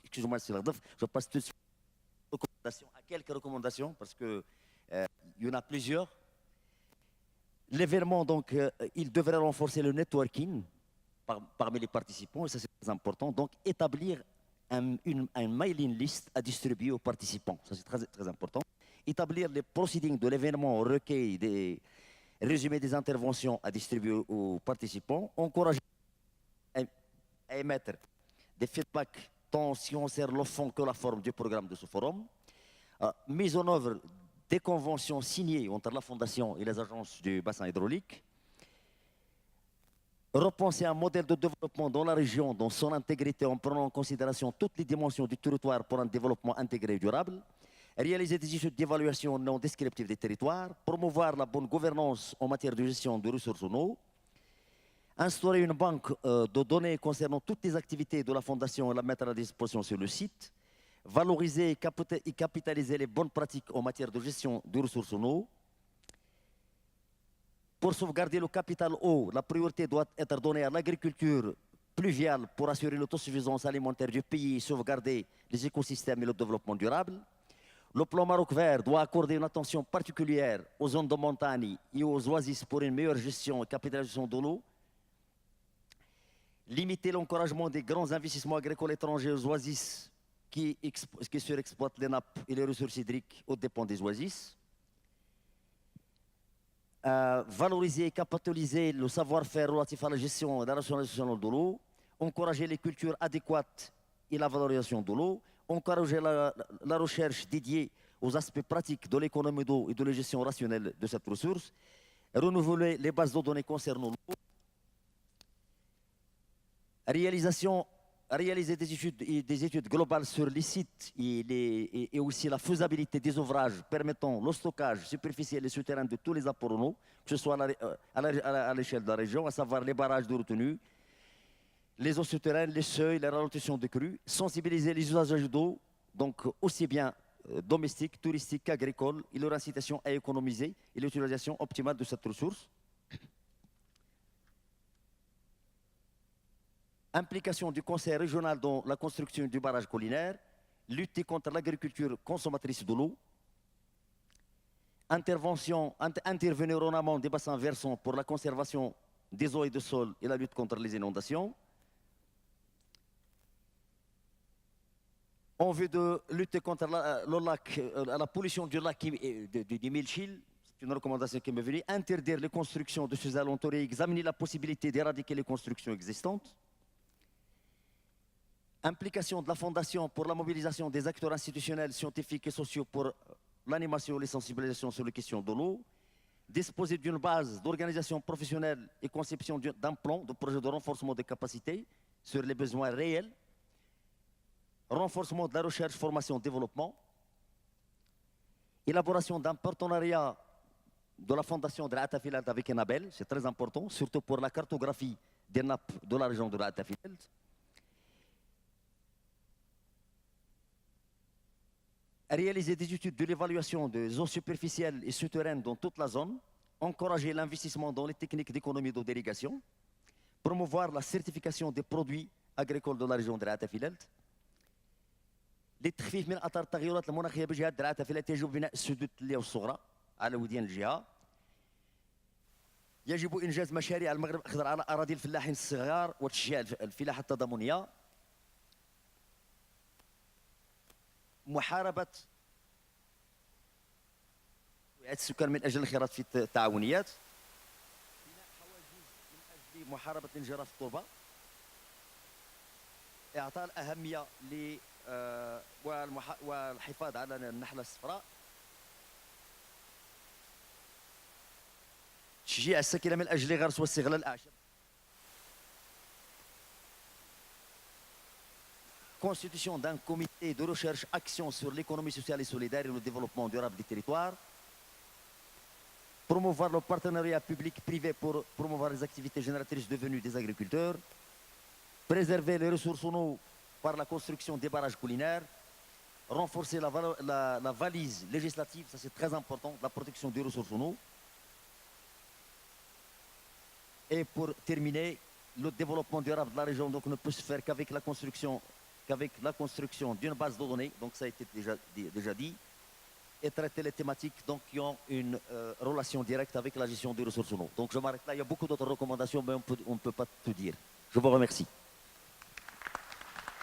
excusez-moi, je passe tout de suite à quelques recommandations parce que il y en a plusieurs. L'événement, donc, il devrait renforcer le networking parmi les participants, et ça c'est très important. Donc, établir un mailing list à distribuer aux participants, ça c'est très, très important. Établir les procédures de l'événement, recueil des résumés des interventions à distribuer aux participants, encourager à émettre des feedbacks tant si on sert le fond que la forme du programme de ce forum, mise en œuvre des conventions signées entre la Fondation et les agences du bassin hydraulique, repenser un modèle de développement dans la région dans son intégrité en prenant en considération toutes les dimensions du territoire pour un développement intégré et durable, réaliser des études d'évaluation non descriptives des territoires, promouvoir la bonne gouvernance en matière de gestion des ressources en eau, instaurer une banque de données concernant toutes les activités de la Fondation et la mettre à disposition sur le site, valoriser et capitaliser les bonnes pratiques en matière de gestion des ressources en eau. Pour sauvegarder le capital eau, la priorité doit être donnée à l'agriculture pluviale pour assurer l'autosuffisance alimentaire du pays et sauvegarder les écosystèmes et le développement durable. Le plan Maroc vert doit accorder une attention particulière aux zones de montagne et aux oasis pour une meilleure gestion et capitalisation de l'eau. Limiter l'encouragement des grands investissements agricoles étrangers aux oasis qui surexploitent les nappes et les ressources hydriques aux dépens des oasis. Valoriser et capitaliser le savoir-faire relatif à la gestion et la rationalisation de l'eau, encourager les cultures adéquates et la valorisation de l'eau, encourager la recherche dédiée aux aspects pratiques de l'économie d'eau et de la gestion rationnelle de cette ressource, renouveler les bases de données concernant l'eau, réaliser des études globales sur les sites et aussi la faisabilité des ouvrages permettant le stockage superficiel et souterrain de tous les apports en eau, que ce soit à l'échelle de la région, à savoir les barrages de retenue, les eaux souterraines, les seuils, la ralentisson de crues, sensibiliser les usagers d'eau, donc aussi bien domestiques, touristiques qu'agricoles, et leur incitation à économiser et l'utilisation optimale de cette ressource. Implication du Conseil régional dans la construction du barrage collinaire, lutter contre l'agriculture consommatrice de l'eau, intervenir en amont des bassins versants pour la conservation des eaux et du sol et la lutte contre les inondations. En vue de lutter contre la pollution du lac du Milchil, c'est une recommandation qui m'est venue, interdire les constructions de ces alentours et examiner la possibilité d'éradiquer les constructions existantes. Implication de la Fondation pour la mobilisation des acteurs institutionnels, scientifiques et sociaux pour l'animation et les sensibilisations sur les questions de l'eau. Disposer d'une base d'organisation professionnelle et conception d'un plan de projet de renforcement des capacités sur les besoins réels. Renforcement de la recherche, formation, développement. Élaboration d'un partenariat de la Fondation de l'Atafilet avec Enabel, c'est très important, surtout pour la cartographie des nappes de la région de l'Atafilet. Réaliser des études de l'évaluation des eaux superficielles et souterraines dans toute la zone, encourager l'investissement dans les techniques d'économie d'eau d'irrigation, promouvoir la certification des produits agricoles de la région de العتافيلات. للتخفيف من اثار التغيرات المناخيه بجهه العتافيلات يجب بناء السدود اللي الصغرى على وديان الجهه. يجب انجاز مشاريع المغرب الاخضر على اراضي الفلاحين الصغار وتشجيع الفلاحه التضامنيه. محاربة السكان من أجل الانخراط في التعاونيات. بناء حواجز من أجل محاربة انجراف التربة. إعطاء الأهمية والحفاظ على النحلة الصفراء. تشجيع السكنة من أجل غرس واستغلال الأعشاب. Constitution d'un comité de recherche action sur l'économie sociale et solidaire et le développement durable des territoires. Promouvoir le partenariat public-privé pour promouvoir les activités génératrices devenues des agriculteurs. Préserver les ressources en eau par la construction des barrages collinaires. Renforcer la valise législative, ça c'est très important, la protection des ressources en eau. Et pour terminer, le développement durable de la région donc, ne peut se faire qu'avec la construction qu'avec la construction d'une base de données, donc ça a été déjà dit, et traiter les thématiques donc, qui ont une relation directe avec la gestion des ressources en eau. Donc je m'arrête là, il y a beaucoup d'autres recommandations, mais on ne peut pas tout dire. Je vous remercie.